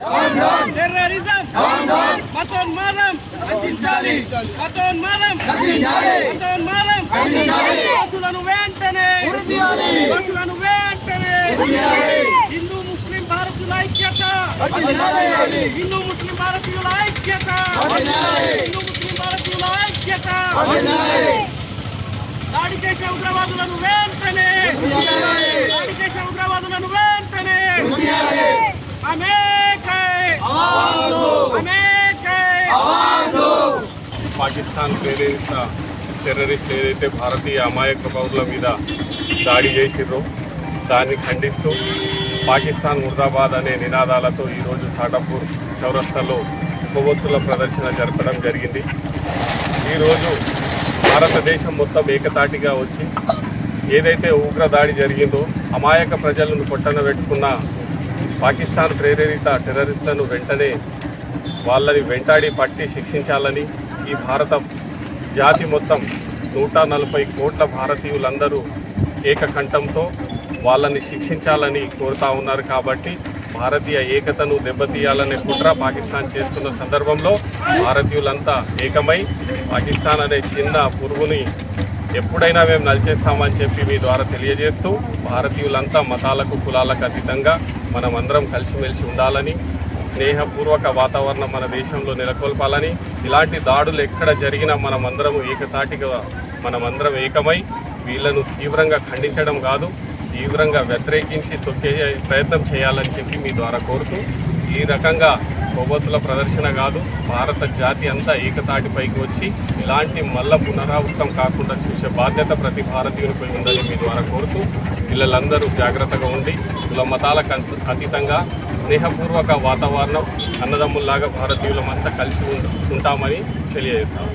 Terrorism మతోన్మాదం నశించాలి. మతోన్మాదం మతోన్మాదం దోషులను వెంటనే హిందూ ముస్లిం భారతీయుల ఐక్యత, హిందూ ముస్లిం భారతీయుల ఐక్యత, హిందూ ముస్లిం భారతీయుల ఐక్యత. దాడి చేసే ఉగ్రవాదులను వెంటనే, దాడి చేసే ఉగ్రవాదులను వెంటనే పాకిస్తాన్ ప్రేరేపిత టెర్రరిస్ట్ ఏదైతే భారతీయ అమాయక పౌరుల మీద దాడి చేసిర్రో దాన్ని ఖండిస్తూ పాకిస్తాన్ ముర్దాబాద్ అనే నినాదాలతో ఈరోజు సాటాపూర్ చౌరస్తాలో కొవ్వొత్తుల ప్రదర్శన జరపడం జరిగింది. ఈరోజు భారతదేశం మొత్తం ఏకతాటిగా వచ్చి ఏదైతే ఉగ్ర దాడి జరిగిందో అమాయక ప్రజలను పొట్టన పెట్టుకున్న పాకిస్తాన్ ప్రేరేపిత టెర్రరిస్టులను వెంటనే వాళ్ళని వెంటాడి పట్టి శిక్షించాలని ఈ భారత జాతి మొత్తం 140 కోట్ల భారతీయులందరూ ఏకకంఠంతో వాళ్ళని శిక్షించాలని కోరుతా ఉన్నారు. కాబట్టి భారతీయ ఏకతను దెబ్బతీయాలనే కుట్ర పాకిస్తాన్ చేస్తున్న సందర్భంలో భారతీయులంతా ఏకమై పాకిస్తాన్ అనే చిన్న పురుగుని ఎప్పుడైనా మేము నలిచేస్తామని చెప్పి మీ ద్వారా తెలియజేస్తూ భారతీయులంతా మతాలకు కులాలకు అతీతంగా మనమందరం కలిసిమెలిసి ఉండాలని, స్నేహపూర్వక వాతావరణం మన దేశంలో నెలకొల్పాలని, ఇలాంటి దాడులు ఎక్కడ జరిగినా మనమందరం ఏకమై వీళ్లను తీవ్రంగా ఖండించడం కాదు, తీవ్రంగా వ్యతిరేకించి తొక్కే ప్రయత్నం చేయాలని చెప్పి మీ ద్వారా కోరుతూ, ఈ రకంగా కొవ్వొత్తుల ప్రదర్శన కాదు, భారత జాతి అంతా ఏకతాటిపైకి వచ్చి ఇలాంటి మళ్ళా పునరావృతం కాకుండా చూసే బాధ్యత ప్రతి భారతీయునిపై ఉందని మీ ద్వారా కోరుతూ, పిల్లలందరూ జాగ్రత్తగా ఉండి కుల మతాలకు అతీతంగా స్నేహపూర్వక వాతావరణం అన్నదమ్ముల్లాగా భారతీయులమంతా కలిసి ఉంటామని తెలియజేస్తాము.